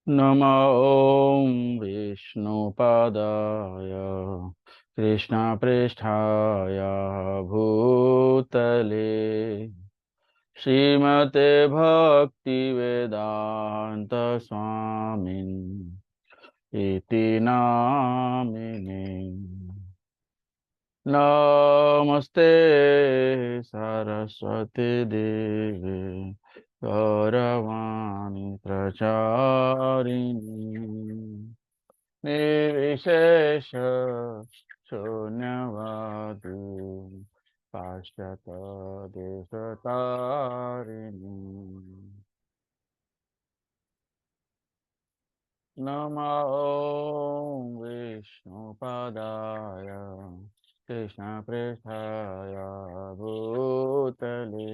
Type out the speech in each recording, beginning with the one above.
नमो विष्णुपादाय कृष्णपृष्ठाय भूतले श्रीमते भक्तिवेदान्त स्वामिन् इति नामिने। नमस्ते सरस्वती देवी गौरवाणी प्रचारिणी निर्विशेष शून्यवादी पाश्चात्य देशतारिणी। नमो विष्णुपदाय कृष्णपृष्ठाय भूतले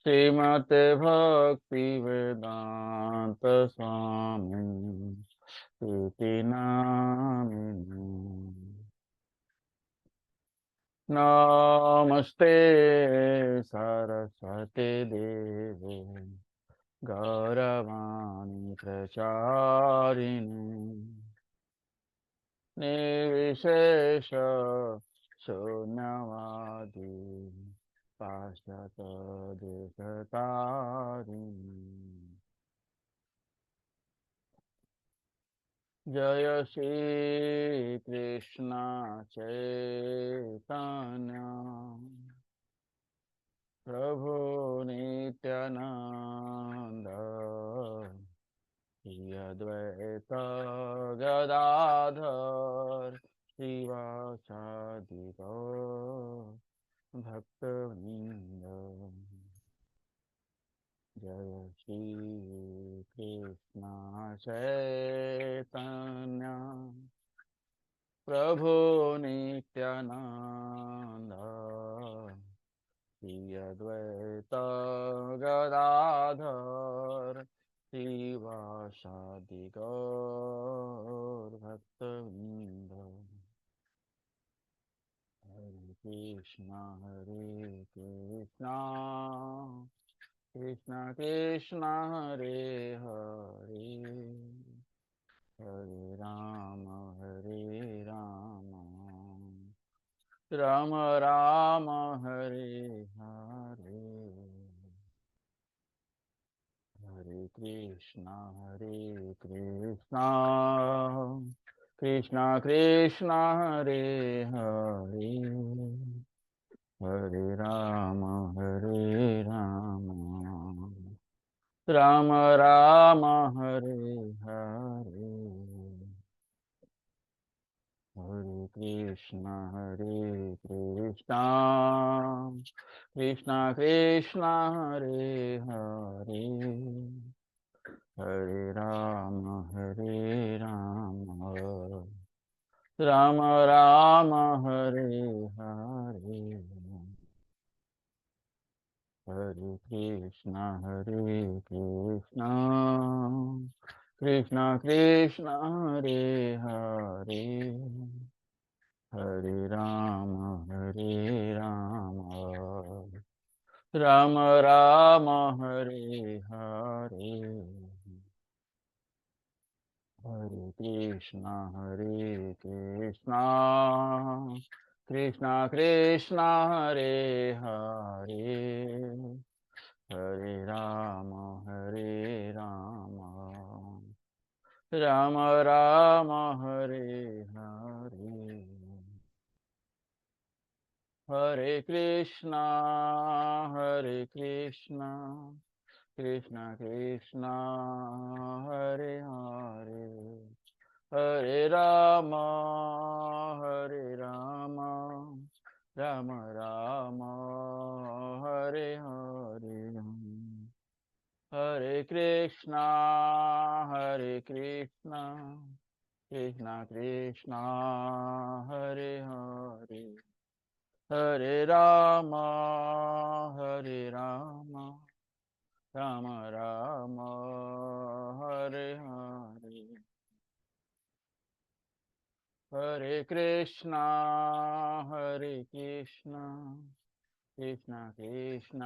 श्रीमते भक्तिवेदान्त स्वामिन् इति नामिने। नमस्ते सरस्वती देवी गौरवाणी प्रचारिणी निर्विशेष शून्यवादी पाश्चात्य देशतारिणी। जय श्री कृष्ण चैतन्य प्रभु नित्यानंद श्री अद्वैत गदाधर शिवासादि भक्तवृंद। जय श्री कृष्ण चैतन्य प्रभु नित्यानंद श्री अद्वैत गदाधर शिवासादि गौर भक्तवृंद। हरे कृष्णा कृष्ण कृष्ण हरे हरे हरे राम राम राम हरे हरे। हरे कृष्णा कृष्ण कृष्ण हरे हरे हरे राम राम राम हरे हरे। हरे कृष्णा कृष्ण कृष्ण हरे हरे हरे राम राम राम हरे हरे। हरे कृष्णा कृष्ण कृष्ण हरे हरे हरे राम राम राम हरे हरे। हरे कृष्णा कृष्ण कृष्ण हरे हरे हरे राम राम राम हरे हरे। हरे कृष्णा कृष्ण कृष्ण हरे हरे हरे राम राम राम हरे हरे। हरे कृष्णा कृष्ण कृष्ण हरे हरे हरे राम राम राम हरे हरे। हरे Krishna Krishna Krishna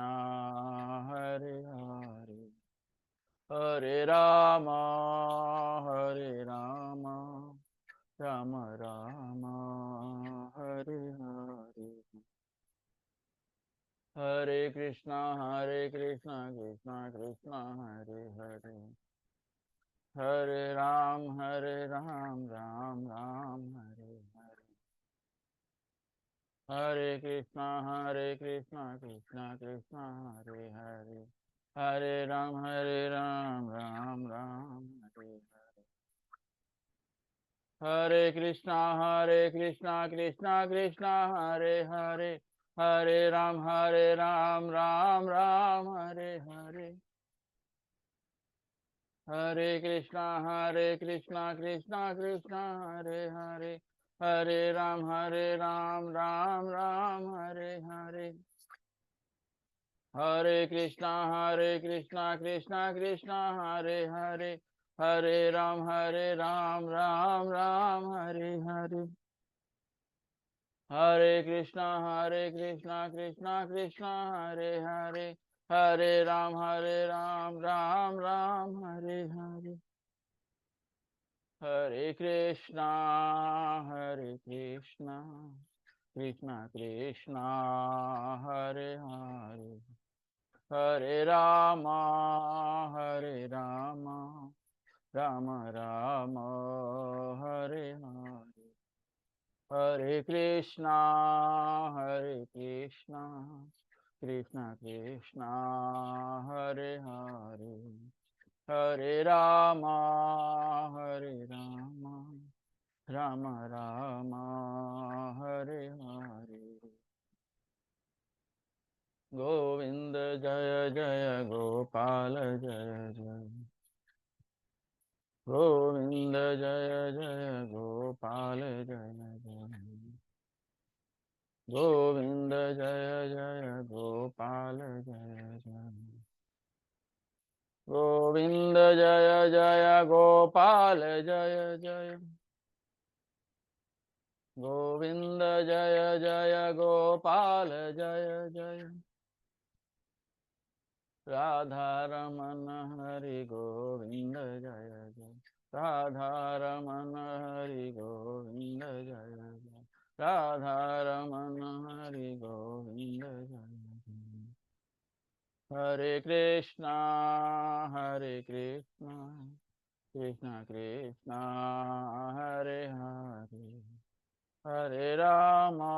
Hare Hare Hare Rama, Hare Rama, Rama Rama, Hare Hare. Hare Krishna, Krishna Krishna, Hare Hare. Hare Ram, Ram Ram, Hare Hare. Hare Krishna, Krishna Krishna, Hare Hare. Hare Ram, Ram Ram, Hare Hare. Hare Krishna, Krishna Krishna, Hare Hare. Hare Ram, Ram Ram, Hare Hare. Hare Krishna, Krishna Krishna, Hare Hare. Hare Ram, Ram Ram, Hare Hare. Hare Krishna, Krishna Krishna, Hare Hare. Hare Ram, Ram Ram, Hare Hare. Hare Krishna, Krishna Krishna, Hare Hare. Hare Ram, Ram Ram, Hare Hare. Hare Krishna, Krishna Krishna, Hare Hare. Hare Rama, Rama Rama, Hare Hare. Hare Krishna, Krishna Krishna, Hare Hare. Hare Rama, Rama Rama, Hare Hare. Govinda Jaya Jaya Gopal Jaya Jaya. Govinda Jaya Jaya Gopal Jaya Jaya. Govinda Jaya Jaya Gopal Jaya Jaya. Govinda Jaya Jaya Gopal Jaya Jaya. Govinda Jaya Jaya Gopal Jaya Jaya. Radha Ramana Hari Govinda Jaya Jaya. Radha Ramana Hari Govinda Jaya Jaya. Radha Ramana Hari Govinda Jaya Jaya. Hare Krishna, Krishna Krishna, Hare Hare. Hare Rama,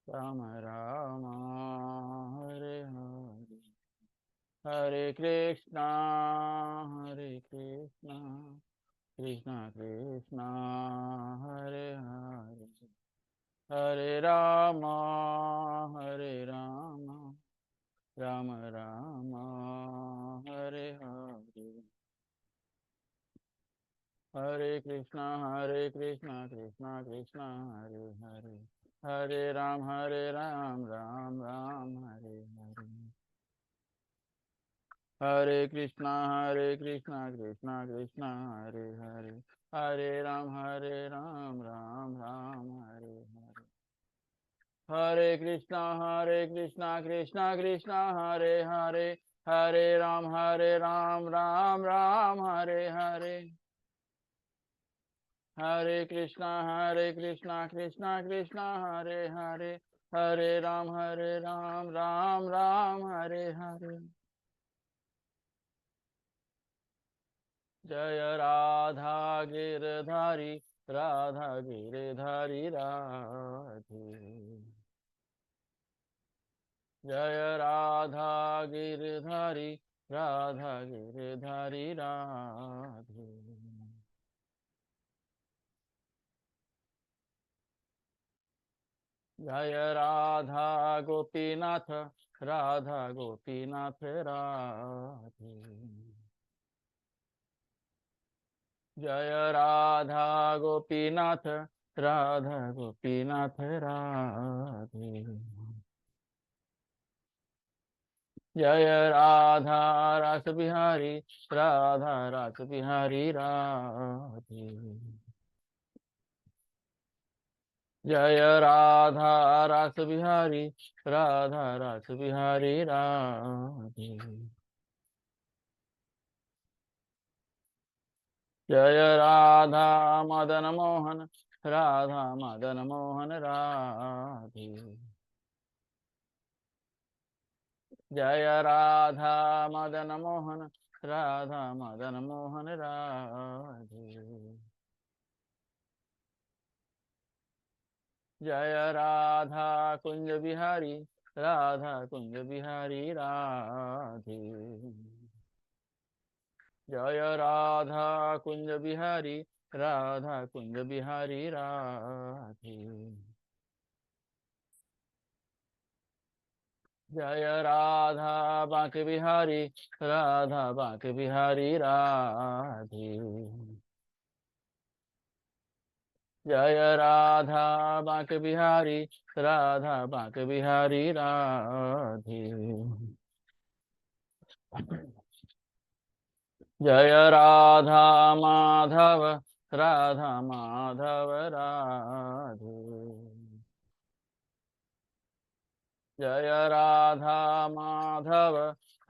Rama Rama, Hare Hare. Hare Krishna, Krishna Krishna, Hare Hare. Hare Rama, Rama Rama, Hare Hare. Hare Krishna, Krishna Krishna, Hare Hare. Hare Ram, Ram Ram, Hare Hare. Hare Krishna, Krishna Krishna, Hare Hare. Hare Ram, Ram Ram, Hare Hare. Hare Krishna, Krishna Krishna, Hare Hare. Hare Ram, Ram Ram, Hare Hare. Hare Krishna, Krishna Krishna, Hare Hare. Hare Ram, Ram Ram, Hare Hare. Jaya Radha Giridhari, Radha Giridhari Radhe. Jaya Radha Giridhari, Radha Giridhari Radhe. Jaya Radha Gopinath, Radha Gopinath Radhe. Jaya Radha Gopinath, Radha Gopinath Radhe. Jaya Radha Rasa Bihari, Radha Rasa Bihari Radhe. Jaya Radha Rasa Bihari, Radha Rasa Bihari Radhe. जय राधा मदन मोहन राधा मदन मोहन राधे। जय राधा मदन मोहन राधा मदन मोहन राधे। जय राधा कुंज बिहारी राधा कुंज बिहारी राधे। जय राधा कुंज बिहारी राधा कुंज बिहारी राधे। जय राधा बांके बिहारी राधा बांके बिहारी राधे। जय राधा बांके बिहारी राधा बांके बिहारी राधे। जय राधा माधव राधा माधव राधे। जय राधा माधव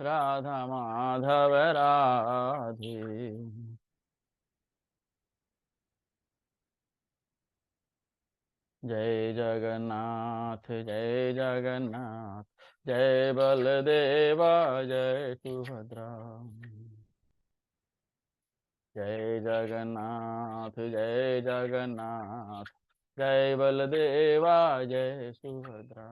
राधा माधव राधे। जय जगन्नाथ जय जगन्नाथ जय बलदेवा जय सुभद्रा। जय जगन्नाथ जय जगन्नाथ जय बलदेवा जय सुभद्रा।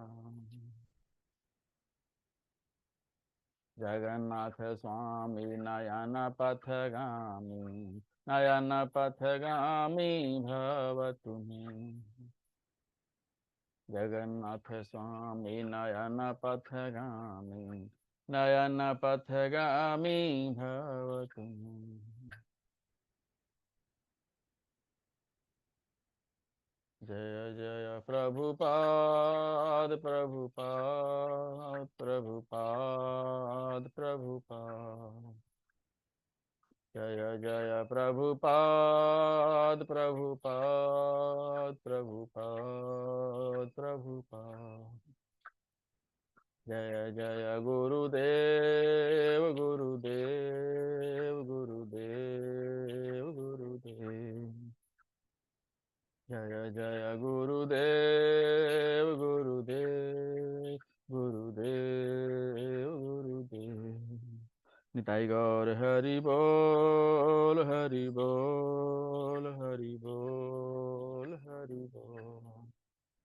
जगन्नाथ स्वामी नयन पथगामी नयन पथगामी भव तुम्हें। जगन्नाथ स्वामी नयन पथगामी नयन पथगामी भव तुम्हें। जय जय प्रभुपाद प्रभुपाद प्रभुपाद प्रभुपाद। जय जय प्रभुपाद प्रभुपाद प्रभुपाद प्रभुपाद। जय जय गुरुदेव गुरुदेव गुरुदेव गुरुदेव। जय जय गुरुदेव गुरुदेव गुरुदेव गुरुदेव। निताई गौर हरि बोल हरि बोल हरि बोल हरि बोल।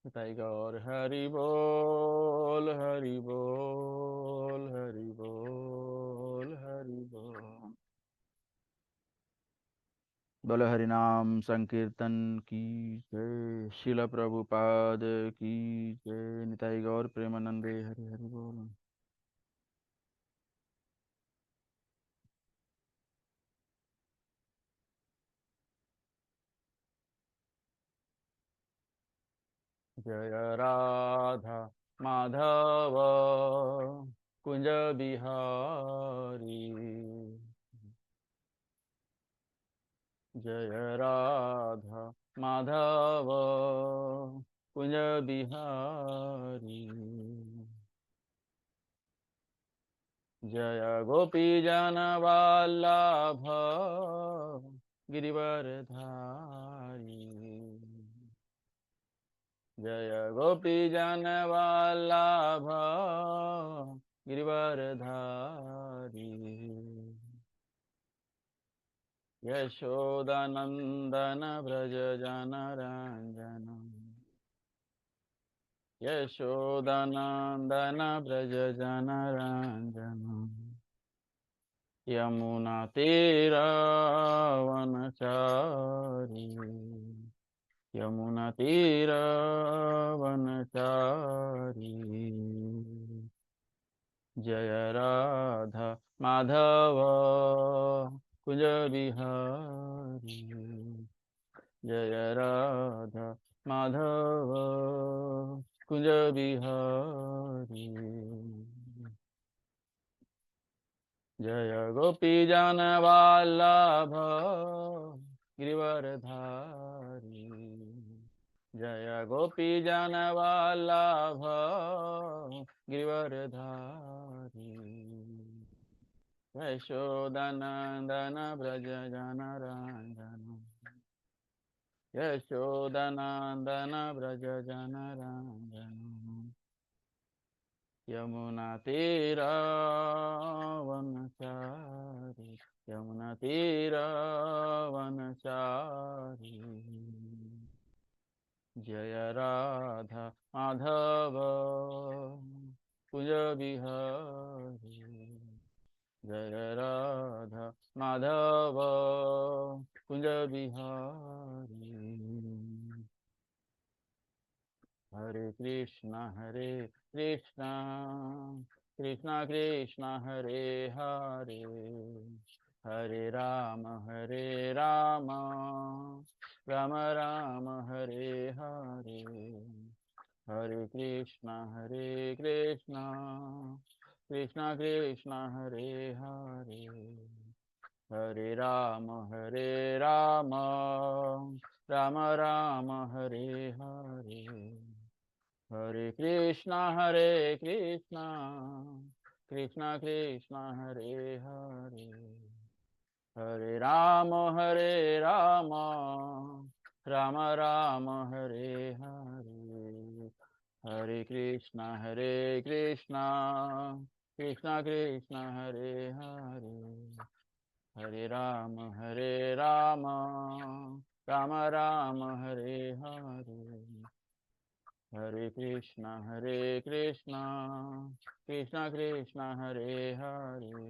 निताई गौर हरि बोल हरि बोल हरि बोल हरि बोल। बोलो हरिनाम संकीर्तन की जय। शिला प्रभुपाद की जय। निताई गौर प्रेमानंदे हरि हरि बोल। जय राधा माधव कुंज बिहारी। जय राधा माधव कुंज बिहारी। जय गोपी जन वल्लभ गिरिवरधारी। जय गोपी जन वल्लभ गिरिवरधारी। यशोदानंदन व्रज जन रंजन। यशोदानंदन व्रज जन रंजन। यमुना तीरावनचारी। यमुना तीरावनचारी। जय राधा माधव कुंज बिहारी। जय राधा माधव कुंज बिहारी। जय गोपी जन वल्लभ गिरिवरधारी। जय गोपी जन वल्लभ गिरिवरधारी। यशोदनन्दन व्रज जनरञ्जन यशोदनन्दन व्रज जनरञ्जन यमुनातीरावनचारि यमुनातीरावनचारि जय राधा माधव कुंज बिहारी जय राधा माधव कुंज बिहारी हरे कृष्णा कृष्णा कृष्णा हरे हरे हरे राम राम राम हरे हरे हरे कृष्णा कृष्णा कृष्णा हरे हरे हरे राम राम राम हरे हरे हरे कृष्णा कृष्णा कृष्णा हरे हरे हरे राम राम राम हरे हरे हरे कृष्णा कृष्णा कृष्णा हरे हरे हरे राम राम राम हरे हरे हरे कृष्णा कृष्णा हरे हरे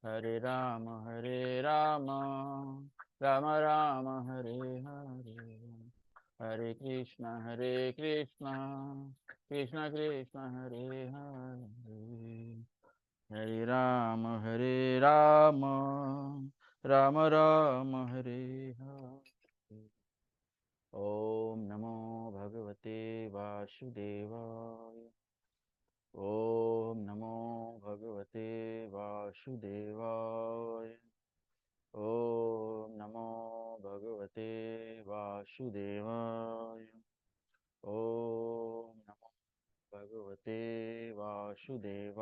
हरे राम राम राम हरे हरे हरे कृष्णा कृष्णा हरे हरे हरे राम राम राम हरे हरे ओम नमो भगवते वासुदेवाय ओम नमो भगवते वासुदेवाय ओम नमो भगवते वासुदेवाय ओम नमो भगवते वासुदेवाय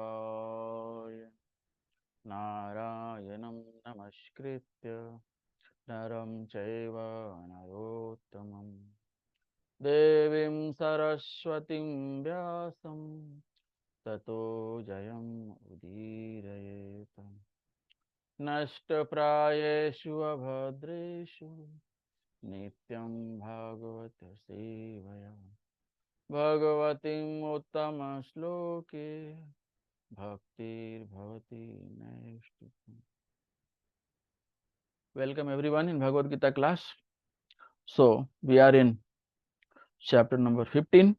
नारायणं नमस्कृत्य नरं चैव नरोत्तमं देवीं सरस्वतीं व्यासं ततो जयमुदीरयेत् नष्टप्रायेषु अभद्रेषु नित्यं भागवत सेवया भगवतीम् उत्तमश्लोके भक्तिर्भवति नैष्ठिकीम्. Welcome everyone in Bhagavad Gita class. So we are in chapter number 15.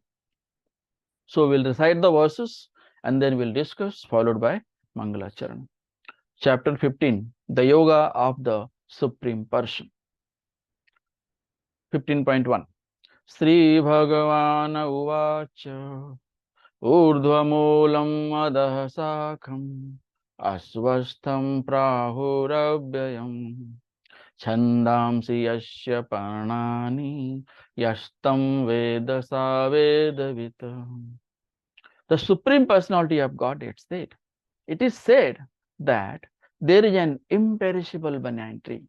So we'll recite the verses and then we'll discuss, followed by Mangalacharan. Chapter 15, the Yoga of the Supreme Person. 15.1 Sri Bhagavan Uvacha Urdhvamulam Adah Sakham Asvastham Prahuravayam Chandamsi Yasya Parnani Yastam Veda Savedavita. The Supreme Personality of Godhead said, it is said that there is an imperishable banyan tree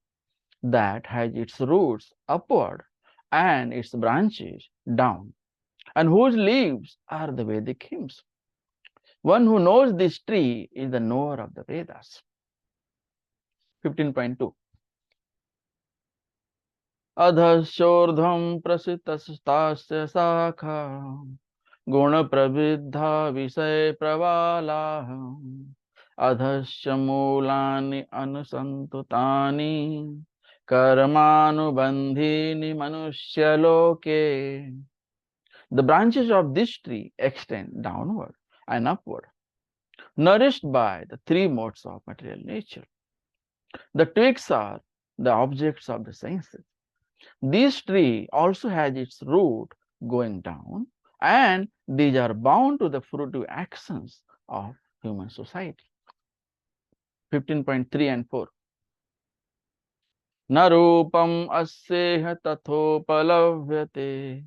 that has its roots upward and its branches down, and whose leaves are the Vedic hymns. One who knows this tree is the knower of the Vedas. 15.2 Adhashordhvam prasitastasya sakha Guna prabidha visay pravalaham Adhasya mulani anusantutani Karmanubandhini manushya loke. The branches of this tree extend downward and upward, nourished by the three modes of material nature. The twigs are the objects of the senses. This tree also has its root going down, and these are bound to the fruitive actions of human society. 15.3 and 4 Na rupam asyeha tathopalavhyate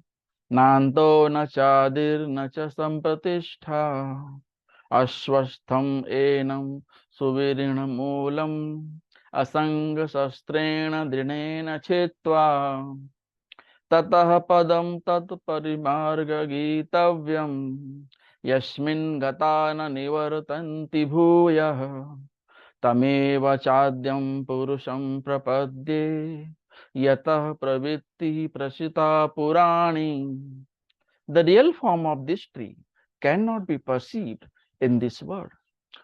Nanto na chadir na cha sampratishtha अश्वस्थम एनं सुविऋणमूलम् असंगशस्त्रेण दृढेन छित्त्वा ततः पदं तत्परिमार्गगीतव्यम् यस्मिन् गता न निवर्तन्ति भूयः तमेव चाद्यं पुरुषं प्रपद्ये यतः प्रवृत्तिः प्रसिता पुराणी. The real form of this tree cannot be perceived in this world.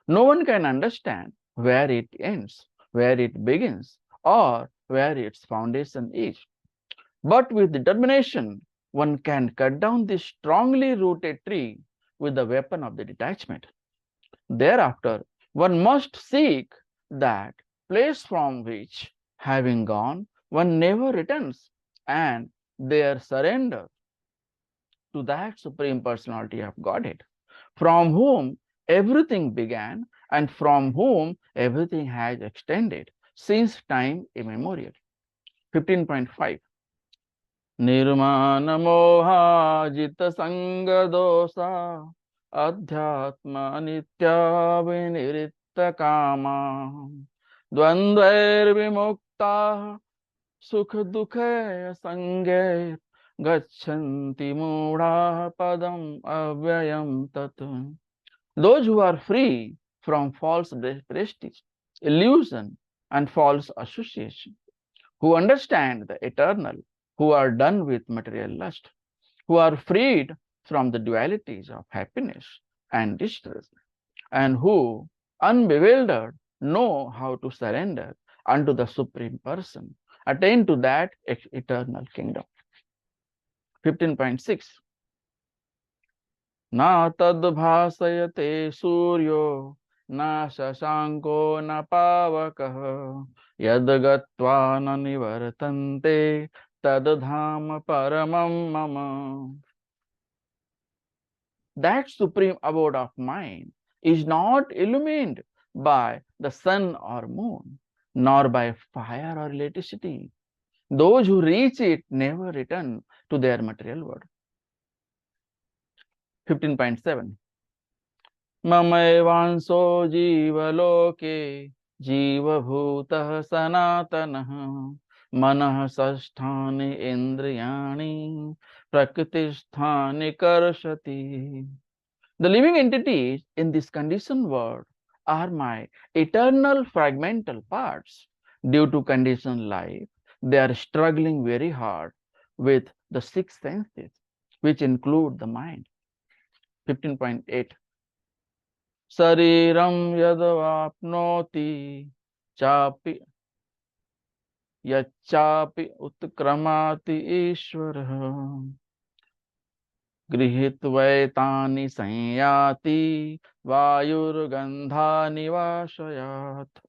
No one can understand where it ends, where it begins, or where its foundation is. But with determination, one can cut down this strongly rooted tree with the weapon of the detachment. Thereafter, one must seek that place from which, having gone, one never returns, and there surrender to that Supreme Personality of Godhead, from whom everything began and from whom everything has extended since time immemorial. 15.5 Nirmana moha jita sanga dosa adhyatma nitya viniritta kama dvandvair vimukta sukha dukha sange gachanti mudha padam avyayam tat. Those who are free from false prestige, illusion, and false association, who understand the eternal, who are done with material lust, who are freed from the dualities of happiness and distress, and who, unbewildered, know how to surrender unto the Supreme Person, attain to that eternal kingdom. 15.6 Na tad bhasayate suryo na shashanko na pavakah yad gatva na nivartante tad dhama paramam mama. That supreme abode of mind is not illumined by the sun or moon, nor by fire or electricity. Those who reach it never return to their material world. 15.7 ममैवांसो जीवलोके जीवभूतः सनातनः मनः षष्ठानि इन्द्रियाणि प्रकृतिस्थानि कर्षति. The living entities in this conditioned world are my eternal fragmental parts. Due to conditioned life, they are struggling very hard with the six senses, which include the mind. 15.8 Sariram yadavapnoti chapi yachapi utkramati ishvarah गृहीत्वैतानि संयाति वायुर्गन्धानि वाशयात्.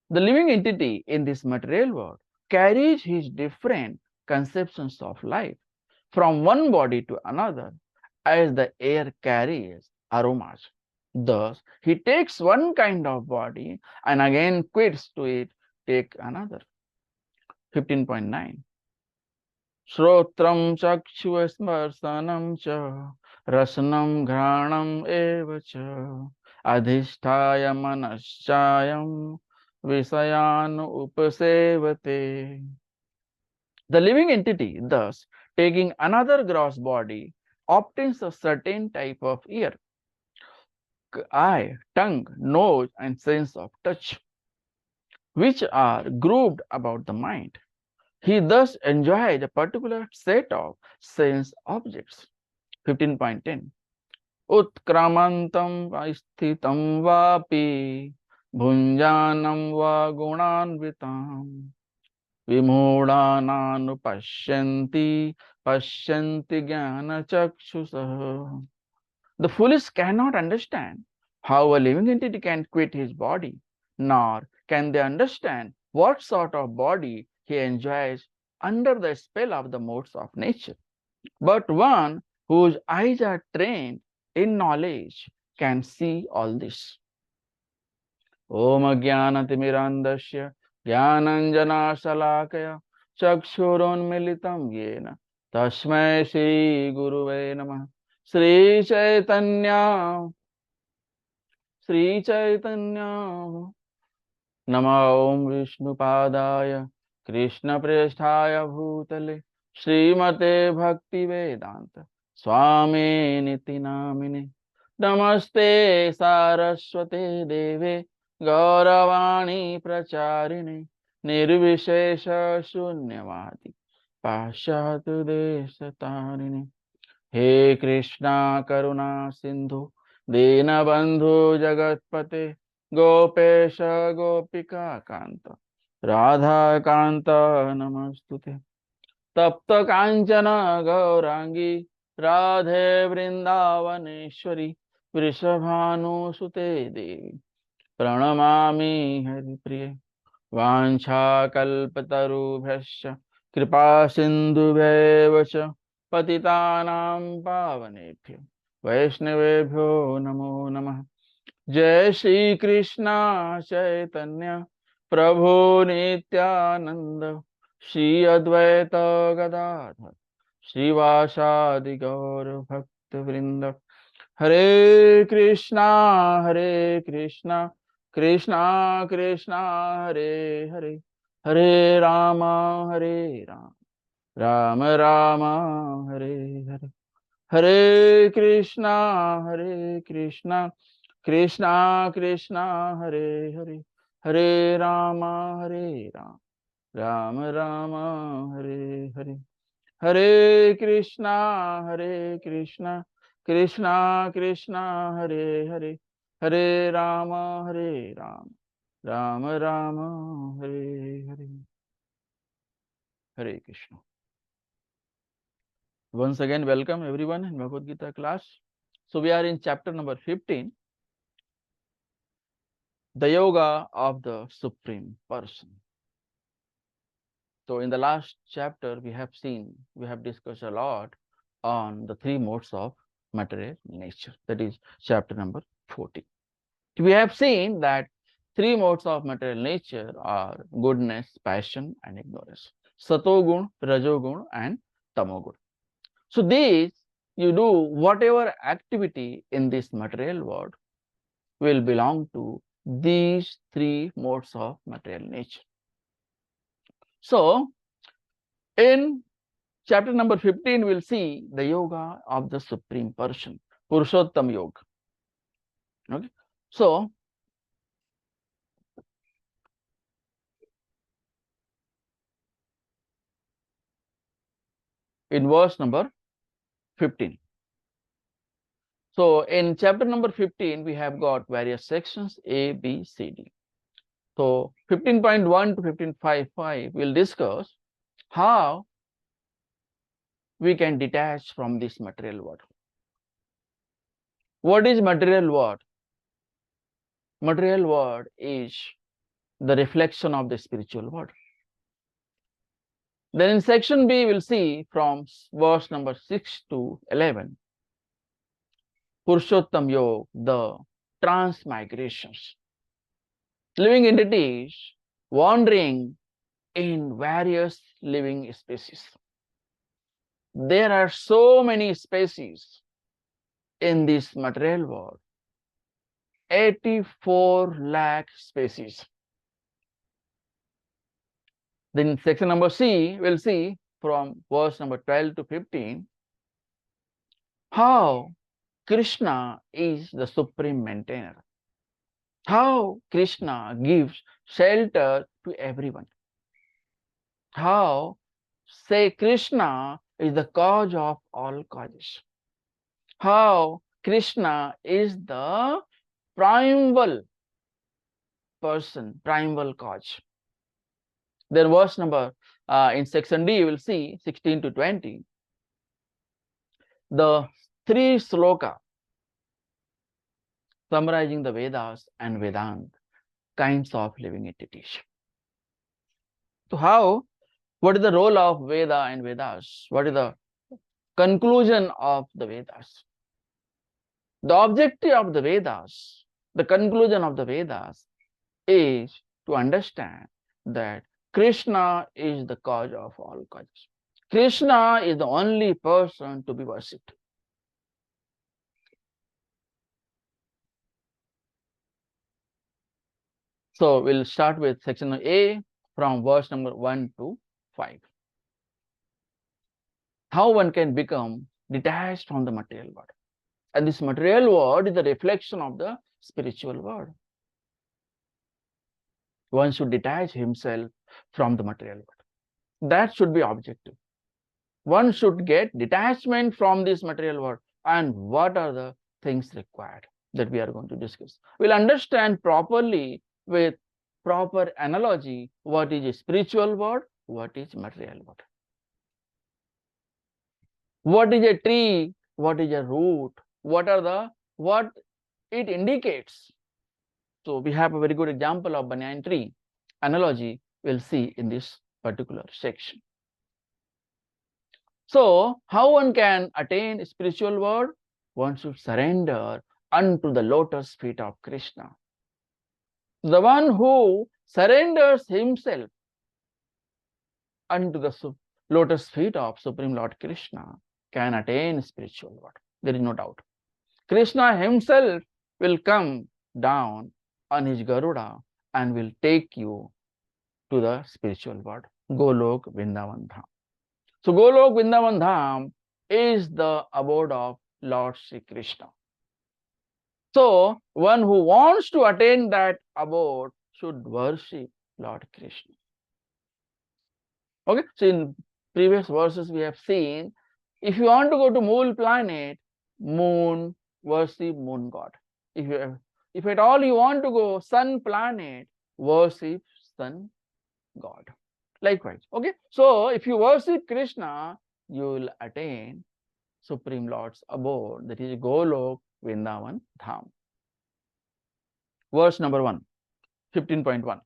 The living entity in this material world carries his different conceptions of life from one body to another as the air carries aromas. Thus, he takes one kind of body and again quits to it, take another. 15.9 Shrotram chakshusmarsanam cha rasnam ghranam eva cha adhisthaya manaschayam visayanu upasevate. The living entity, thus taking another gross body, obtains a certain type of ear, eye, tongue, nose, and sense of touch, which are grouped about the mind. He thus enjoys a particular set of sense objects. 15.10 Utkramantam sthitam vapi bhunjanam va gunanvitam vimodhananu pashyanti jnana chakshusah. The foolish cannot understand how a living entity can quit his body, nor can they understand what sort of body he enjoys under the spell of the modes of nature. But one whose eyes are trained in knowledge can see all this. Om Jnanatimirandasya Jnananjana Salakaya Chakshurunmilitam Yena Tasmai Shri Guruve Namah Sri Chaitanya, Sri Chaitanya. Namo Om Vishnu Padaya, Krishna Preshthaya Bhutale, Srimate Bhakti Vedanta, Swami Niti Namine. Namaste Saraswate Deve, Gauravani Pracharine, Nirvishesha Shunyavadi, Pashyatu Deshatarine. हे कृष्णा करुणा सिंधु दीनबंधु जगतपते गोपेश गोपिका कांत राधा कांत नमस्तुते तप्त कांचन गौरांगी राधे वृंदावनेश्वरी वृषभानुसुते देवी प्रणमामि हरिप्रिये वाञ्छाकल्पतरुभ्यश्च कृपा सिन्धुभ्येव च पतितानां पावनेभ्यो वैष्णवेभ्यो नमो नमः। जय श्री कृष्ण चैतन्य प्रभु नित्यानंद श्री अद्वैत गदाधर श्रीवासादि गौर भक्त वृंद। हरे कृष्णा कृष्णा कृष्णा हरे हरे, हरे राम राम राम हरे हरे, हरे कृष्णा कृष्णा कृष्णा हरे हरे, हरे राम राम राम हरे हरे, हरे कृष्णा कृष्णा कृष्णा हरे हरे, हरे राम राम राम हरे हरे, हरे Krishna. Once again, welcome everyone in Bhagavad Gita class. So we are in chapter number 15, the yoga of the Supreme Person. So in the last chapter, we have discussed a lot on the three modes of material nature. That is chapter number 14. We have seen that three modes of material nature are goodness, passion, and ignorance. Satogun, Rajogun, and Tamogun. So these, you do whatever activity in this material world will belong to these three modes of material nature. So in chapter number 15, we'll see the yoga of the Supreme Person, Purushottam Yoga. Okay. So in verse number 15. So in chapter number 15, we have got various sections A, B, C, D. So 15.1 to 15.5 we'll discuss how we can detach from this material world. What is material world? Material world is the reflection of the spiritual world. Then in section B, we'll see from verse number 6 to 11, Purushottam Yoga, the transmigrations. Living entities wandering in various living species. There are so many species in this material world, 84 lakh species. Then section number C, we'll see from verse number 12 to 15, how Krishna is the supreme maintainer. How Krishna gives shelter to everyone. How, say, Krishna is the cause of all causes. How Krishna is the primal person, primal cause. Then verse number, in section D, you will see 16 to 20, the three sloka summarizing the Vedas and Vedanta kinds of living entities. So what is the role of Veda and Vedas? What is the conclusion of the Vedas? The objective of the Vedas, the conclusion of the Vedas is to understand that Krishna is the cause of all causes. Krishna is the only person to be worshipped. So we'll start with section A from verse number 1 to 5. How one can become detached from the material world. And this material world is the reflection of the spiritual world. One should detach himself from the material world. That should be objective. One should get detachment from this material world. And what are the things required that we are going to discuss? We'll understand properly with proper analogy what is a spiritual world, what is material world. What is a tree, what is a root, what it indicates. So we have a very good example of banyan tree analogy we'll see in this particular section. So how one can attain spiritual world? One should surrender unto the lotus feet of Krishna. The one who surrenders himself unto the lotus feet of Supreme Lord Krishna can attain spiritual world. There is no doubt. Krishna himself will come down on his Garuda and will take you to the spiritual world, Golok Vrindavan Dham. So Golok Vrindavan Dham is the abode of Lord Sri Krishna. So one who wants to attain that abode should worship Lord Krishna. Okay, so in previous verses we have seen, if you want to go to moon planet, moon, worship moon god. If at all you want to go sun planet, worship sun god. Likewise, okay. So if you worship Krishna, you will attain Supreme Lord's abode, that is Golok Vrindavan Dham. Verse number 1, 15.1.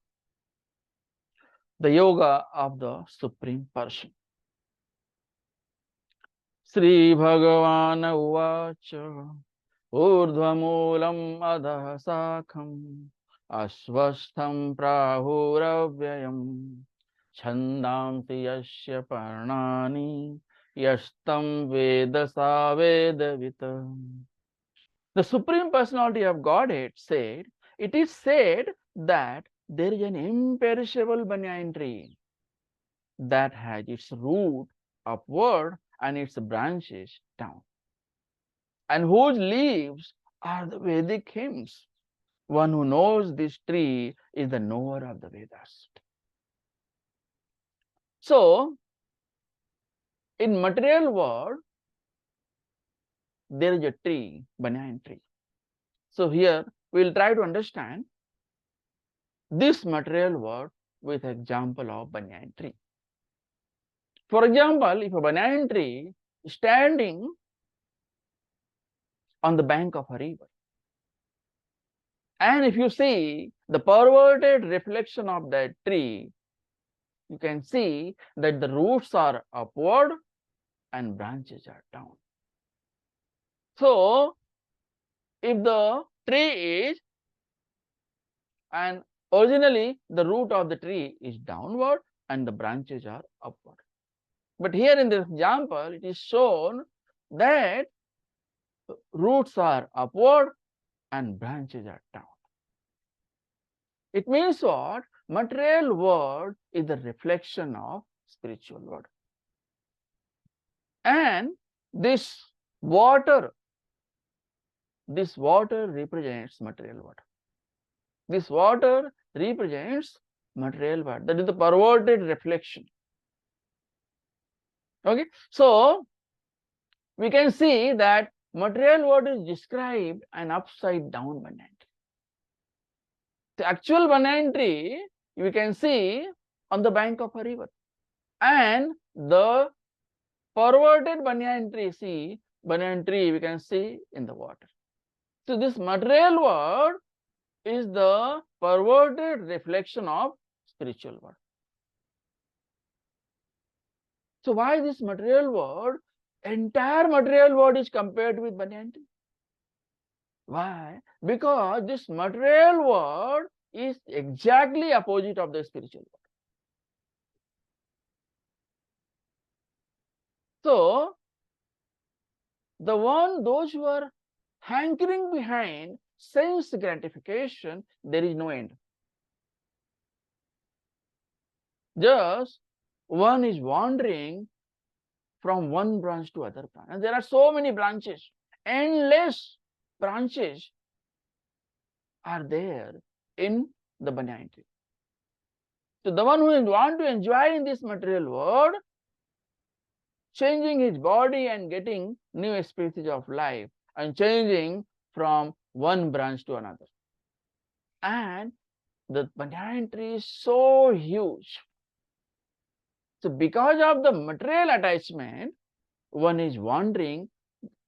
The yoga of the Supreme Person. Sri Bhagavan Uvacha Urdhvamulam Adha Sakham Asvastham Prahuravyayam Chandamti Yasya Parnani Yastam Vedasa Vedavita. The Supreme Personality of Godhead said, it is said that there is an imperishable banyan tree that has its root upward and its branches down, and whose leaves are the Vedic hymns. One who knows this tree is the knower of the Vedas. So, in material world, there is a tree, banyan tree. So here we will try to understand this material world with example of banyan tree. For example, if a banyan tree is standing on the bank of a river, and if you see the perverted reflection of that tree, you can see that the roots are upward and branches are down. So, if the tree is, and originally the root of the tree is downward and the branches are upward. But here in this example, it is shown that roots are upward and branches are down. It means what? Material world is the reflection of spiritual world. And this water represents material world. This water represents material world. That is the perverted reflection. Okay, so we can see that material world is described an upside down banyan tree. The actual banyan tree we can see on the bank of a river, and the perverted banyan tree we can see in the water. So this material world is the perverted reflection of spiritual world. So why this material world, entire material world is compared with banyan tree? Why? Because this material world is exactly opposite of the spiritual world. So those who are hankering behind sense gratification, there is no end. Just one is wandering from one branch to other branch. And there are so many branches, endless branches are there in the banyan tree. So the one who want to enjoy in this material world, changing his body and getting new species of life and changing from one branch to another. And the banyan tree is so huge. So because of the material attachment, one is wandering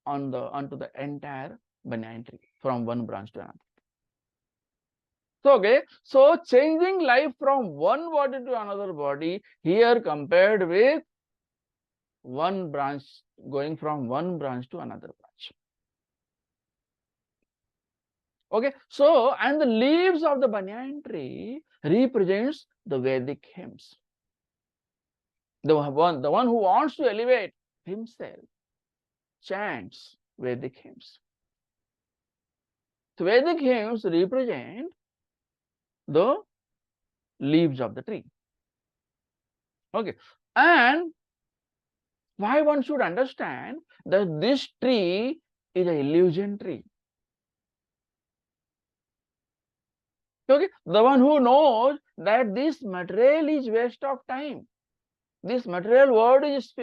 onto the entire banyan tree from one branch to another. So, okay, so changing life from one body to another body here compared with one branch, going from one branch to another branch. Okay, so and the leaves of the banyan tree represents the Vedic hymns. The one who wants to elevate himself chants Vedic hymns. So Vedic hymns represent the leaves of the tree. Okay, and why one should understand that this tree is an illusion tree. Okay, the one who knows that this material is waste of time. This material world is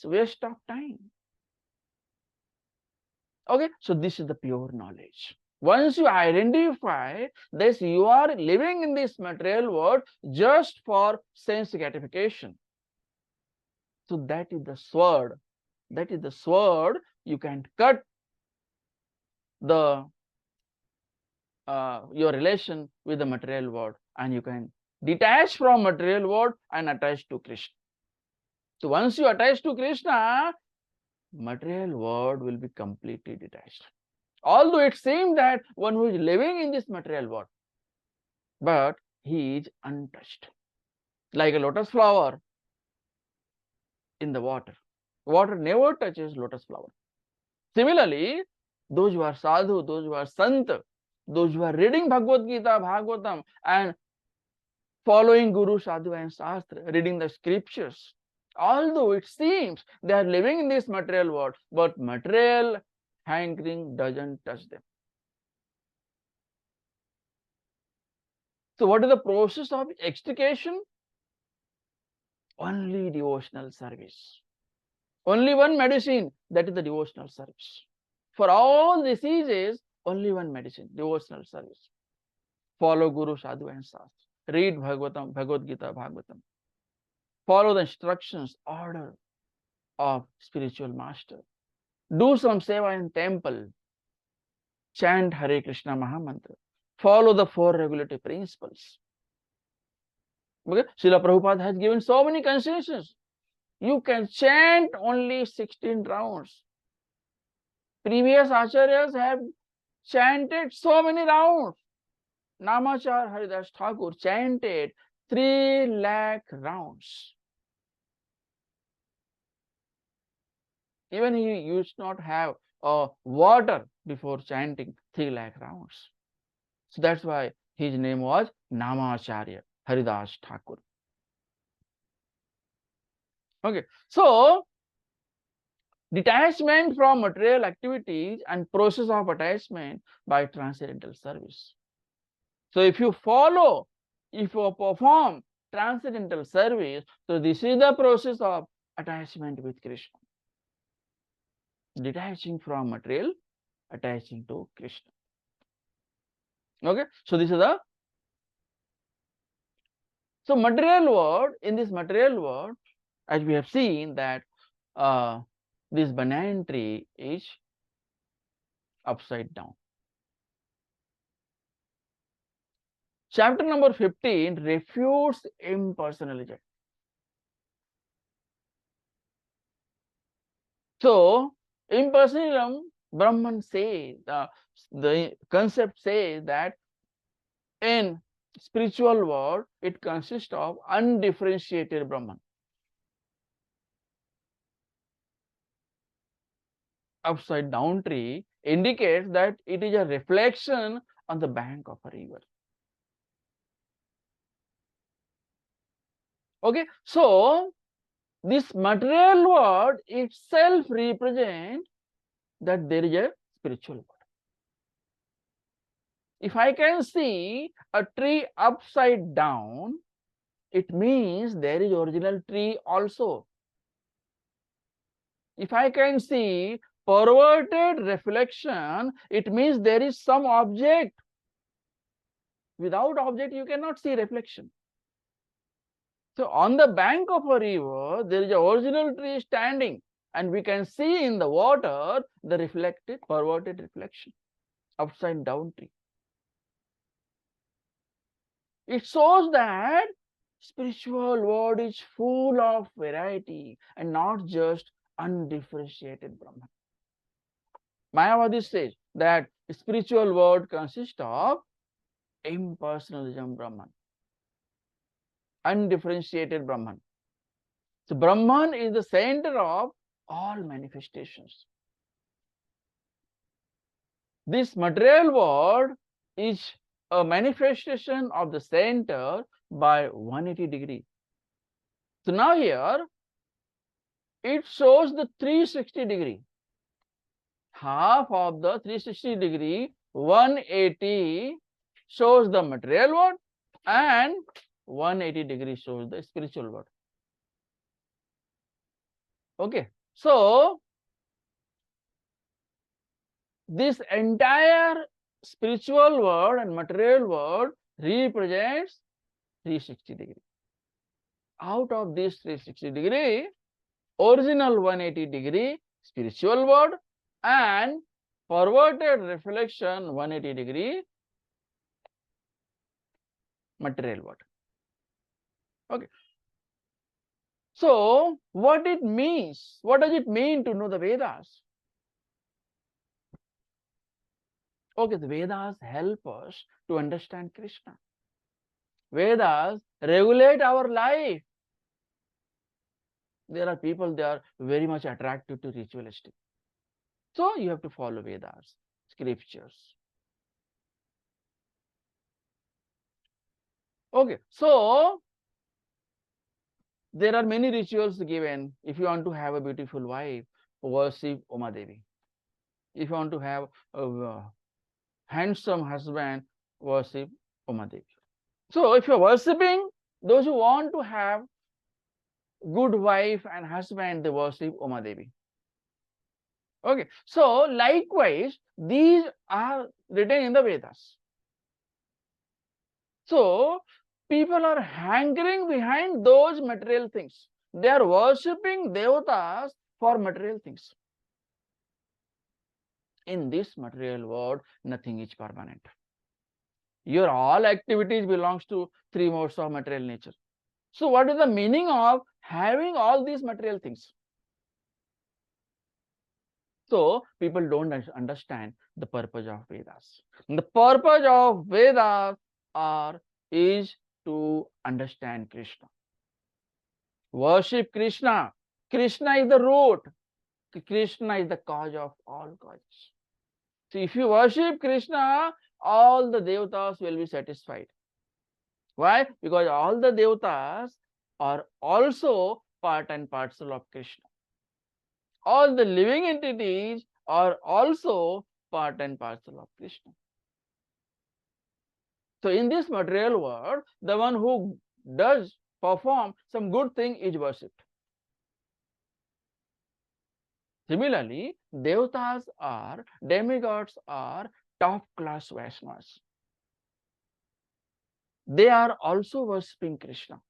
waste of time. Okay, so this is the pure knowledge. Once you identify this, you are living in this material world just for sense gratification. So that is the sword. That is the sword. You can cut the your relation with the material world, and you can detach from material world and attach to Krishna. So once you attach to Krishna, material world will be completely detached. Although it seems that one who is living in this material world, but he is untouched. Like a lotus flower in the water. Water never touches lotus flower. Similarly, those who are sadhu, those who are sant, those who are reading Bhagavad Gita, Bhagavatam, and following Guru, Sadhu, and Shastra, reading the scriptures, although it seems they are living in this material world, but material hankering doesn't touch them. So what is the process of extrication? Only devotional service. Only one medicine, that is the devotional service. For all diseases, only one medicine, devotional service. Follow Guru, Sadhu, and Shastra. Read Bhagavatam, Bhagavad Gita, Bhagavatam. Follow the instructions, order of spiritual master. Do some seva in temple. Chant Hare Krishna Mahamantra. Follow the four regulative principles. Okay? Srila Prabhupada has given so many concessions. You can chant only 16 rounds. Previous acharyas have chanted so many rounds. Namachar Haridas Thakur chanted 3 lakh rounds. Even he used not have water before chanting 3 lakh rounds. So that's why his name was Namacharya Haridas Thakur. Okay, so detachment from material activities and process of attachment by transcendental service. So if you follow, if you perform transcendental service, so this is the process of attachment with Krishna. Detaching from material, attaching to Krishna. Okay, so this is the material world. In this material world, as we have seen that this banyan tree is upside down. Chapter number 15 refutes impersonalism. So, impersonalism, Brahman says, the concept says that in spiritual world, it consists of undifferentiated Brahman. Upside down tree indicates that it is a reflection on the bank of a river. Okay, so this material world itself represents that there is a spiritual world. If I can see a tree upside down, it means there is original tree also. If I can see perverted reflection, it means there is some object. Without object, you cannot see reflection. So on the bank of a river, there is an original tree standing, and we can see in the water the reflected, perverted reflection, upside down tree. It shows that spiritual world is full of variety and not just undifferentiated Brahman. Mayavadi says that spiritual world consists of impersonalism Brahman, undifferentiated Brahman. So Brahman is the center of all manifestations. This material world is a manifestation of the center by 180 degree. So now here it shows the 360 degree. Half of the 360 degree, 180 shows the material world and 180 degree shows the spiritual world. Okay, so this entire spiritual world and material world represents 360 degree. Out of this 360 degree, original 180 degree spiritual world and perverted reflection 180 degree material world. Okay. So what it means, what does it mean to know the Vedas? Okay, the Vedas help us to understand Krishna. Vedas regulate our life. There are people, they are very much attracted to ritualistic. So you have to follow Vedas, scriptures. Okay, so there are many rituals given. If you want to have a beautiful wife, worship Uma Devi. If you want to have a handsome husband, worship Uma Devi. So if you're worshipping those who want to have good wife and husband, they worship Uma Devi. Okay, so likewise, these are written in the Vedas. So people are hankering behind those material things. They are worshipping devatas for material things. In this material world, nothing is permanent. Your all activities belongs to three modes of material nature. So what is the meaning of having all these material things? So people don't understand the purpose of Vedas. And the purpose of Vedas is to understand Krishna. Worship Krishna. Krishna is the root. Krishna is the cause of all causes. So if you worship Krishna, all the devatas will be satisfied. Why? Because all the devatas are also part and parcel of Krishna. All the living entities are also part and parcel of Krishna. So in this material world, the one who does perform some good thing is worshipped. Similarly, devatas are, demigods are top class Vaishnavas. They are also worshipping Krishna.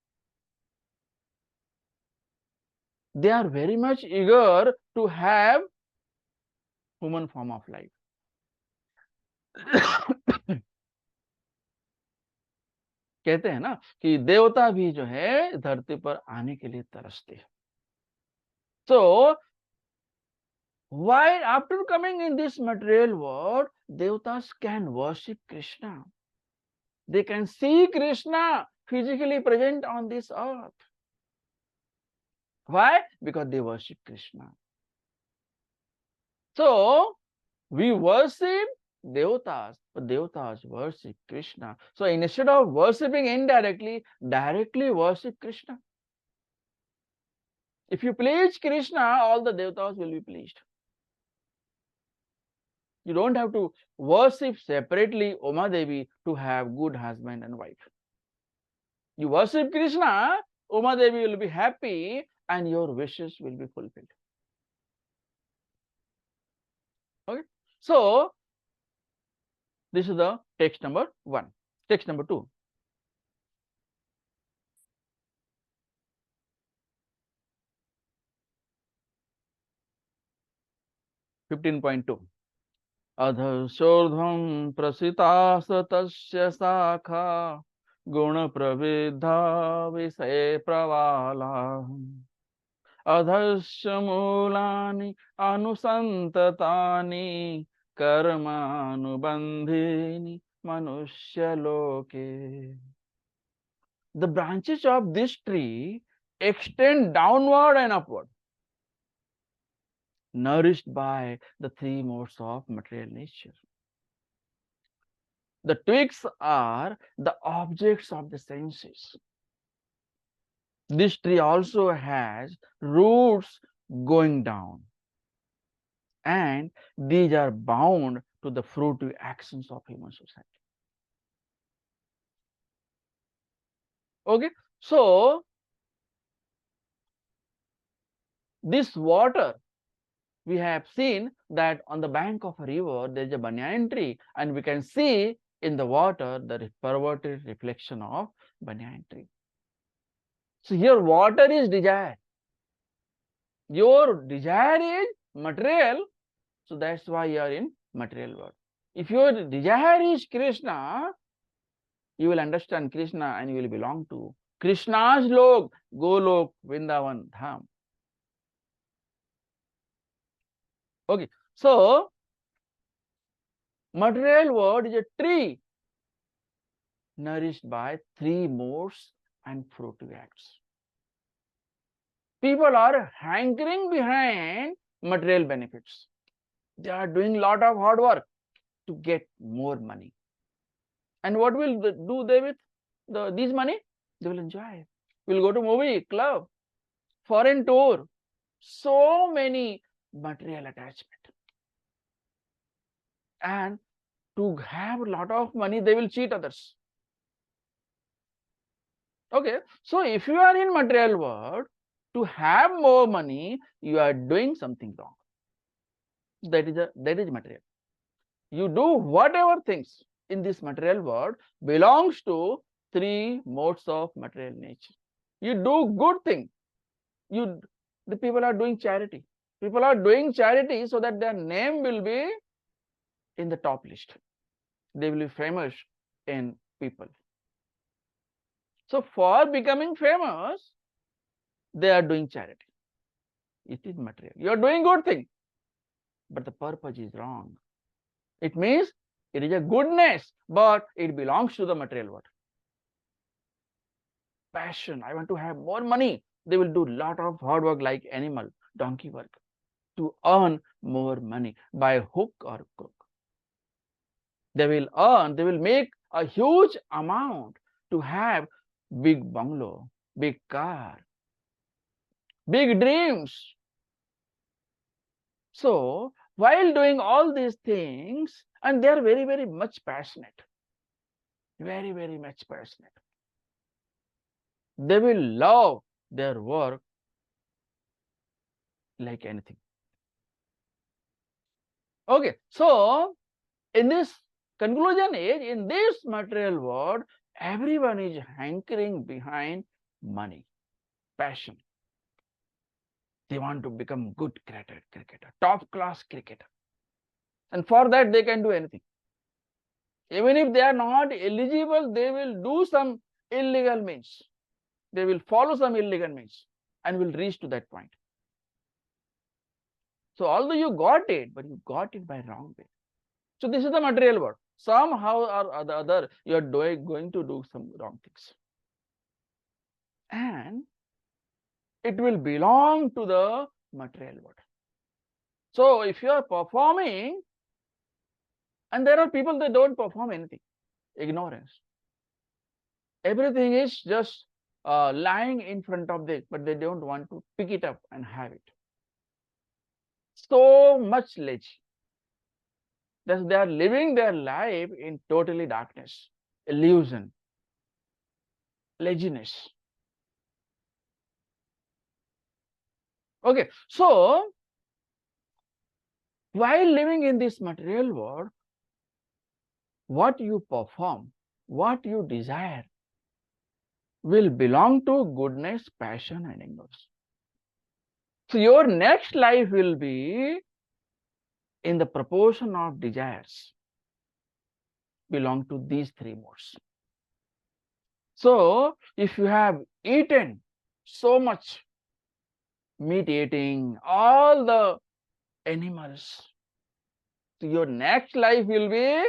They are very much eager to have human form of life. कहते हैं ना कि देवता भी जो है धरती पर आने के लिए तरसते हैं. So why after coming in this material world, devatas can worship Krishna. They can see Krishna physically present on this earth. Why? Because they worship Krishna. So we worship devatas, but devatas worship Krishna. So instead of worshipping indirectly, directly worship Krishna. If you please Krishna, all the devatas will be pleased. You don't have to worship separately Uma Devi to have good husband and wife. You worship Krishna, Uma Devi will be happy and your wishes will be fulfilled. Okay. So, this is the text number 1. Text number 2. (15.2) अधशोर्ध्वं प्रसितास तस्य शाखा गुण प्रविद्धा विषय प्रवाला अधस्य मूलानि अनुसंततानि कर्मानुबंधीनि मनुष्यलोके. The branches of this tree extend downward and upward, nourished by the 3 modes of material nature. The twigs are the objects of the senses. This tree also has roots going down, and these are bound to the fruitive actions of human society. Okay, so this water, we have seen that on the bank of a river there is a banyan tree, and we can see in the water the perverted reflection of banyan tree. So here water is desire. Your desire is material, so that's why you are in material world. If your desire is Krishna, you will understand Krishna and you will belong to Krishna's lok, Golok, Vrindavan, Dham. Okay, so material world is a tree nourished by 3 modes and fruitive acts. People are hankering behind material benefits. They are doing a lot of hard work to get more money. And what will do they with this money? They will enjoy. Will go to movie, club, foreign tour. So many material attachment. And to have a lot of money, they will cheat others. Okay, so if you are in material world, to have more money, you are doing something wrong. That is material. You do whatever things in this material world belongs to 3 modes of material nature. You do good thing. The people are doing charity. People are doing charity so that their name will be in the top list. They will be famous in people. So for becoming famous, they are doing charity. It is material. You are doing good thing, but the purpose is wrong. It means it is a goodness, but it belongs to the material world. Passion, I want to have more money. They will do a lot of hard work like animal, donkey work, to earn more money by hook or crook. They will make a huge amount to have big bungalow, big car, big dreams. So while doing all these things, and they are very, very much passionate, very, very much passionate. They will love their work like anything. Okay, so in this conclusion is, in this material world, everyone is hankering behind money, passion. They want to become good cricketer, top class cricketer. And for that, they can do anything. Even if they are not eligible, they will do some illegal means. They will follow some illegal means and will reach to that point. So although you got it, but you got it by wrong way. So this is the material world. Somehow or the other, you are going to do some wrong things. And it will belong to the material world. So if you are performing, and there are people that don't perform anything, ignorance. Everything is just lying in front of them, but they don't want to pick it up and have it. So much lazy. That they are living their life in totally darkness, illusion, laziness. Okay, so while living in this material world, what you perform, what you desire, will belong to goodness, passion, and ignorance. So your next life will be in the proportion of desires belong to these three modes. So if you have eaten so much meat eating, all the animals, so your next life will be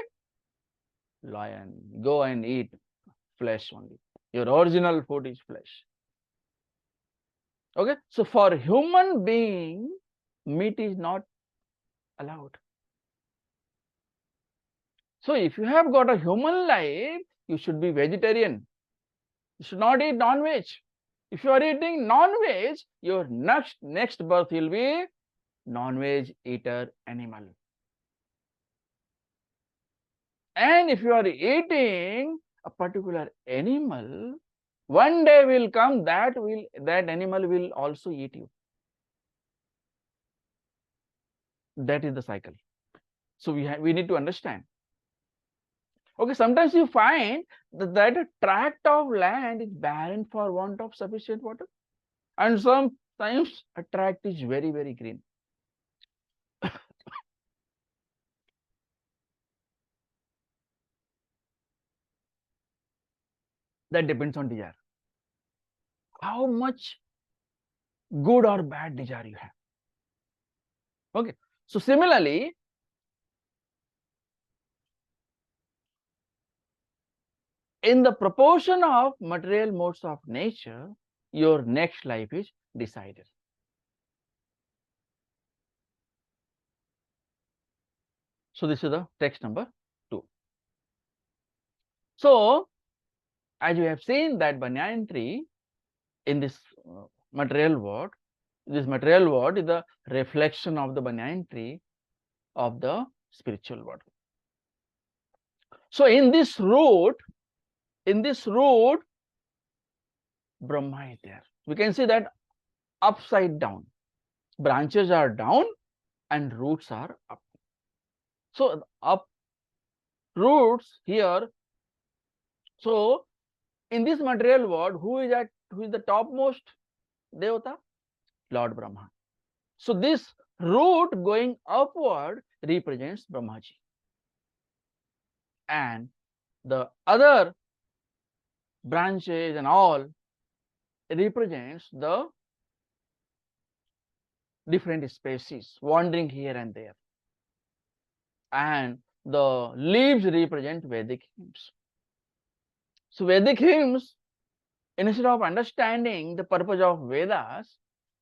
lion. Go and eat flesh only. Your original food is flesh. Okay, so for human being, meat is not allowed. So if you have got a human life, you should be vegetarian. You should not eat non-veg. If you are eating non-veg, your next birth will be non-veg eater animal. And if you are eating a particular animal, one day will come that animal will also eat you. That is the cycle. So we need to understand. Okay, sometimes you find that a tract of land is barren for want of sufficient water, and sometimes a tract is very, very green. That depends on desire. How much good or bad desire you have. Okay, so similarly, in the proportion of material modes of nature, your next life is decided. So this is the text number 2. So as you have seen that banyan tree in this material world, this material world is the reflection of the banyan tree of the spiritual world. So in this root, Brahma is there. We can see that upside down. Branches are down and roots are up. So up roots here. So in this material world, who is the topmost devata? Lord Brahma. So this root going upward represents Brahmaji. And the other branches and all represents the different species wandering here and there. And the leaves represent Vedic hymns. So Vedic hymns, instead of understanding the purpose of Vedas,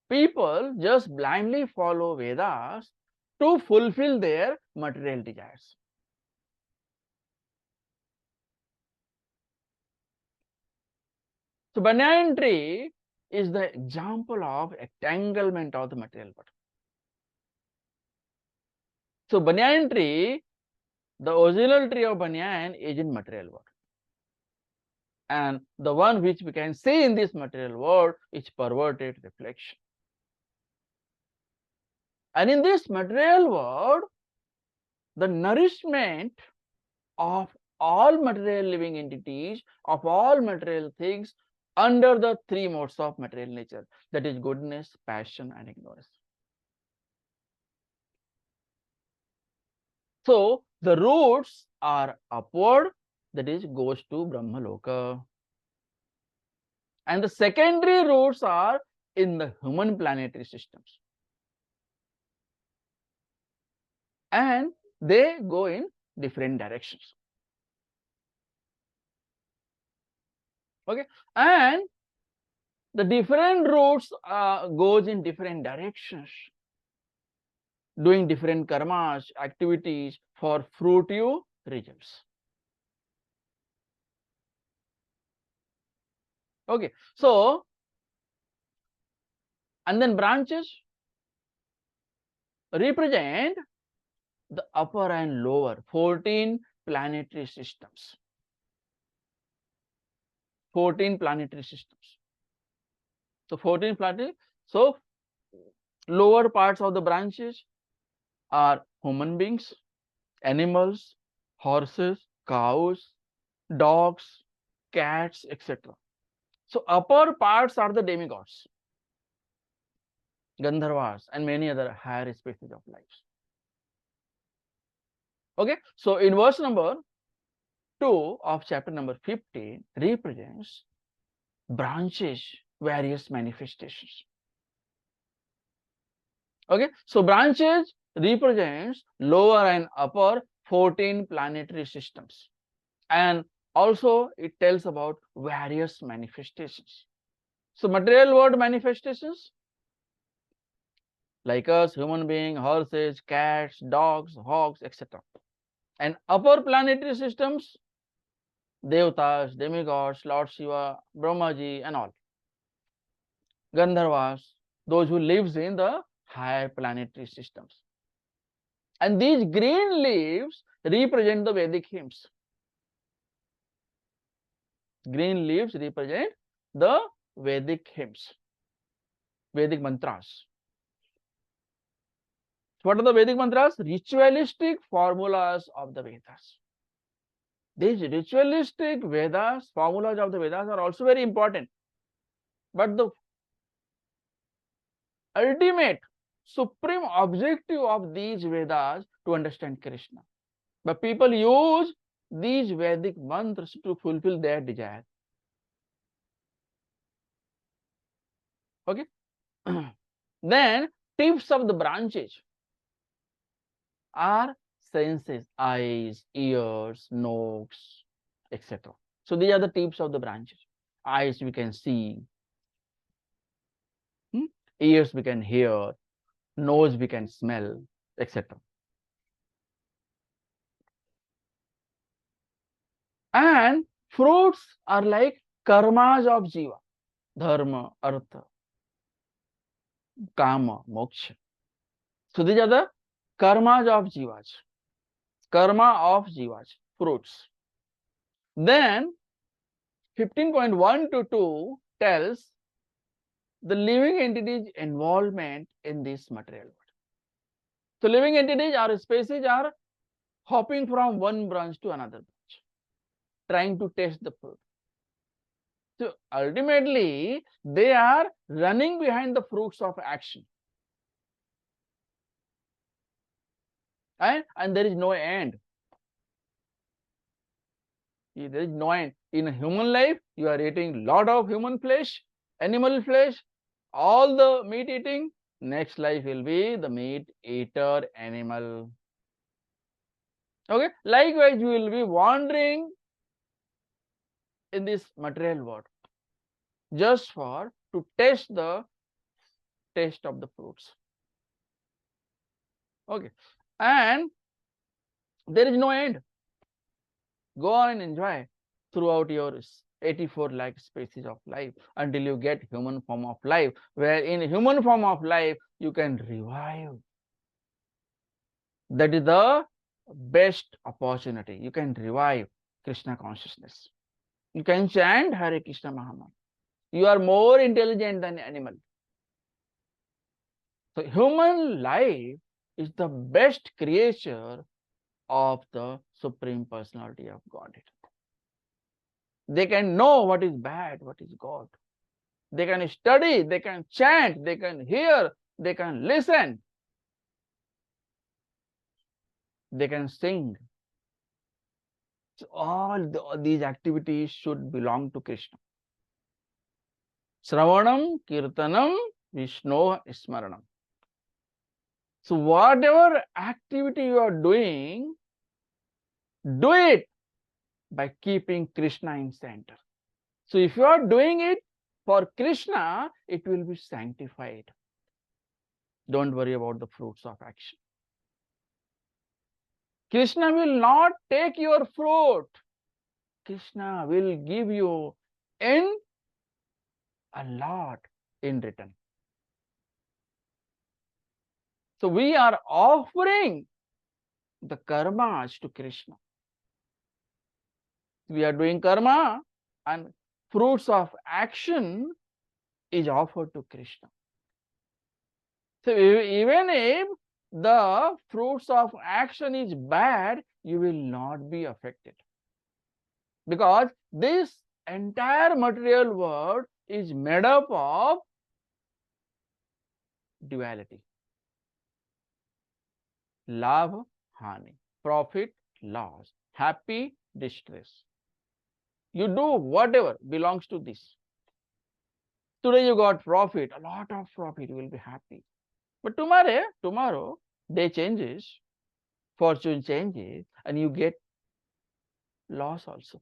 people just blindly follow Vedas to fulfill their material desires. So banyan tree is the example of entanglement of the material world. So banyan tree, the original tree of banyan is in material world. And the one which we can see in this material world is perverted reflection. And in this material world, the nourishment of all material living entities, of all material things, under the three modes of material nature, that is goodness, passion, and ignorance. So the roots are upward, that is goes to Brahma Loka. And the secondary roots are in the human planetary systems. And they go in different directions. Okay, and the different routes goes in different directions, doing different karmas, activities for fruitive results. Okay, so and then branches represent the upper and lower 14 planetary systems. 14 planetary systems. So 14 planetary. So lower parts of the branches are human beings, animals, horses, cows, dogs, cats, etc. So upper parts are the demigods, Gandharvas, and many other higher species of life. Okay, so in verse number 2 of chapter number 15 represents branches, various manifestations. Okay, so branches represents lower and upper 14 planetary systems, and also it tells about various manifestations. So material world manifestations like us, human being, horses, cats, dogs, hogs, etc. And upper planetary systems, Devatas, demigods, Lord Shiva, Brahmaji, and all. Gandharvas, those who lives in the higher planetary systems. And these green leaves represent the Vedic hymns. Green leaves represent the Vedic hymns, Vedic mantras. What are the Vedic mantras? Ritualistic formulas of the Vedas. These ritualistic Vedas, formulas of the Vedas are also very important. But the ultimate, supreme objective of these Vedas to understand Krishna. But people use these Vedic mantras to fulfill their desire. Okay. Then tips of the branches are senses, eyes, ears, nose, etc. So these are the tips of the branches. Eyes we can see, ears we can hear, nose we can smell, etc. And fruits are like karmas of jiva, dharma, artha, kama, moksha. So these are the karmas of jivas, karma of jivas, fruits. Then 15.1 to 2 tells the living entities involvement in this material world. So living entities or species are hopping from one branch to another branch, trying to taste the fruit. So ultimately, they are running behind the fruits of action. And there is no end. There is no end. In a human life, you are eating lot of human flesh, animal flesh, all the meat eating. Next life will be the meat eater animal. Okay. Likewise, you will be wandering in this material world just for to taste the taste of the fruits. Okay. And there is no end. Go on and enjoy throughout your 84 lakh species of life until you get human form of life, where in human form of life you can revive. That is the best opportunity. You can revive Krishna consciousness. You can chant Hare Krishna Mahamantra. You are more intelligent than animal. So human life is the best creature of the Supreme Personality of Godhead. They can know what is bad, what is God. They can study, they can chant, they can hear, they can listen, they can sing. So all these activities should belong to Krishna. Shravanam, Kirtanam, Vishnu Smaranam. So whatever activity you are doing, do it by keeping Krishna in center. So if you are doing it for Krishna, it will be sanctified. Don't worry about the fruits of action. Krishna will not take your fruit. Krishna will give you in a lot in return. So we are offering the karmas to Krishna. We are doing karma and fruits of action is offered to Krishna. So even if the fruits of action is bad, you will not be affected. Because this entire material world is made up of duality. Labh, hani, profit, loss, happy, distress. You do whatever belongs to this. Today you got profit, a lot of profit, you will be happy. But tomorrow, day changes, fortune changes, and you get loss also.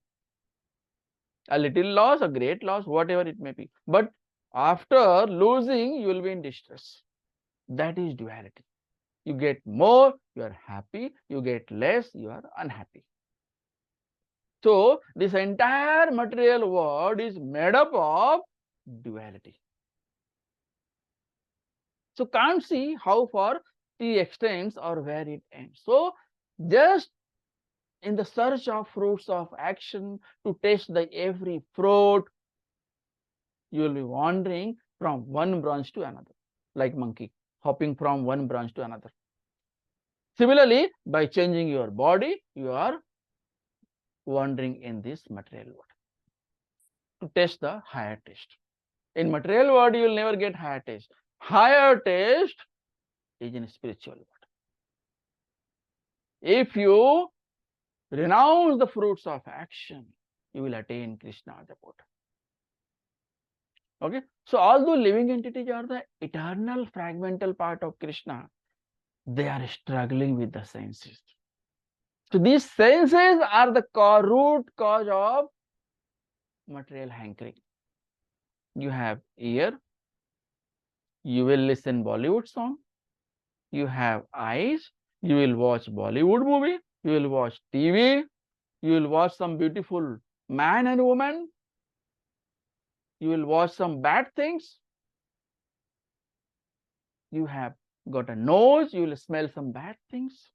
A little loss, a great loss, whatever it may be. But after losing, you will be in distress. That is duality. You get more, you are happy. You get less, you are unhappy. So this entire material world is made up of duality. So can't see how far T extends or where it ends. So just in the search of fruits of action, to taste the every fruit, you will be wandering from one branch to another, like monkey, hopping from one branch to another. Similarly, by changing your body, you are wandering in this material world to taste the higher taste. In material world, you will never get higher taste. Higher taste is in spiritual world. If you renounce the fruits of action, you will attain Krishna Japot. Okay, so although living entities are the eternal fragmental part of Krishna, they are struggling with the senses. So these senses are the root cause of material hankering. You have ear, you will listen Bollywood song. You have eyes, you will watch Bollywood movie. You will watch TV. You will watch some beautiful man and woman. You will watch some bad things. You have got a nose, you will smell some bad things.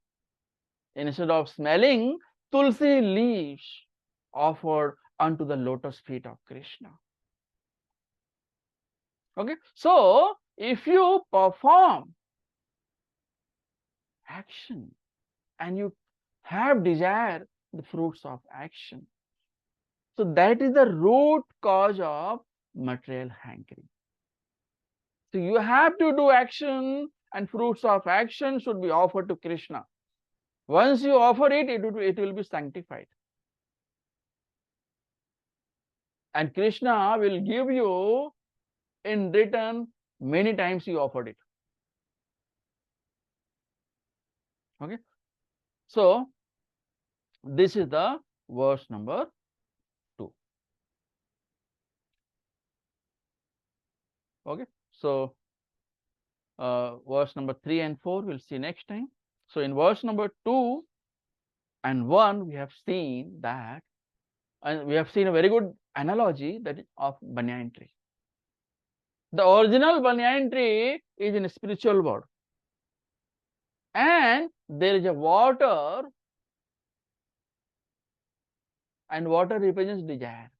Instead of smelling tulsi leaves offered unto the lotus feet of Krishna. Okay, so if you perform action and you have desire the fruits of action, so that is the root cause of material hankering. So you have to do action and fruits of action should be offered to Krishna. Once you offer it, it will be sanctified. And Krishna will give you in return many times you offered it. Okay. So this is the verse number 2. Okay. So verse number 3 and 4 we'll see next time. So in verse number 2 and 1 we have seen that, and we have seen a very good analogy that is of banyan tree. The original banyan tree is in a spiritual world, and there is a water, and water represents desire.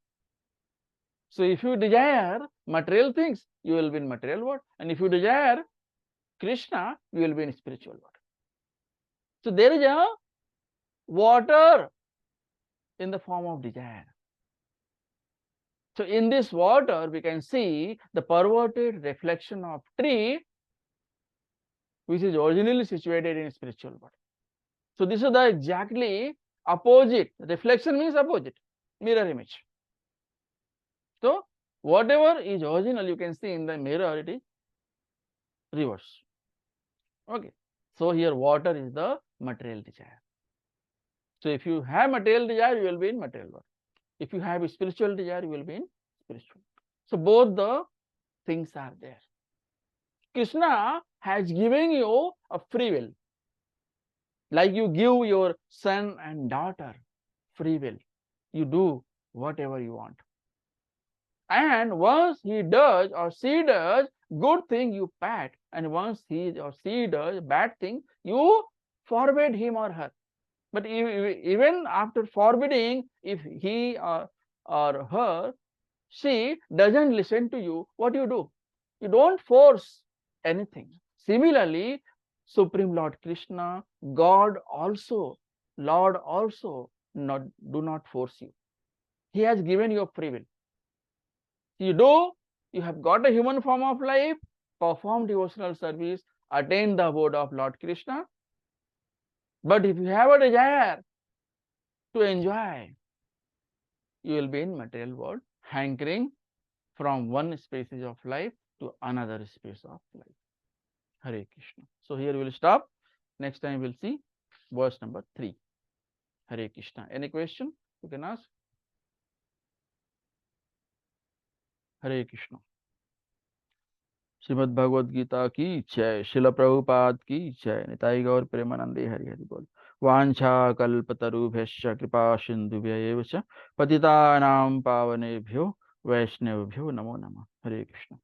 So if you desire material things, you will be in material world, and if you desire Krishna, you will be in spiritual world. So there is a water in the form of desire. So in this water, we can see the perverted reflection of tree, which is originally situated in spiritual world. So this is the exactly opposite. Reflection means opposite, mirror image. So whatever is original, you can see in the mirror, it is reverse. Okay. So here water is the material desire. So if you have material desire, you will be in material world. If you have a spiritual desire, you will be in spiritual. So both the things are there. Krishna has given you a free will. Like you give your son and daughter free will. You do whatever you want. And once he does or she does good thing, you pat. And once he or she does bad thing, you forbid him or her. But even after forbidding, if he or her, she doesn't listen to you, what do? You don't force anything. Similarly, Supreme Lord Krishna, Lord also not, do not force you. He has given you a free will. You have got a human form of life, perform devotional service, attain the abode of Lord Krishna. But if you have a desire to enjoy, you will be in material world, hankering from one species of life to another species of life. Hare Krishna. So here we will stop. Next time we'll see verse number 3. Hare Krishna. Any question you can ask? Hare Krishna. Shrimad Bhagavad Gita की जय, शिल प्रभुपाद की जय, निताई गौर प्रेमानंदे हरि हरि बोल। वांछा कल्पतरुभ्यश्च कृपा सिन्धुभ्य एव च पतितानां पावनेभ्यो वैष्णवेभ्यो नमो नमः। हरे कृष्ण।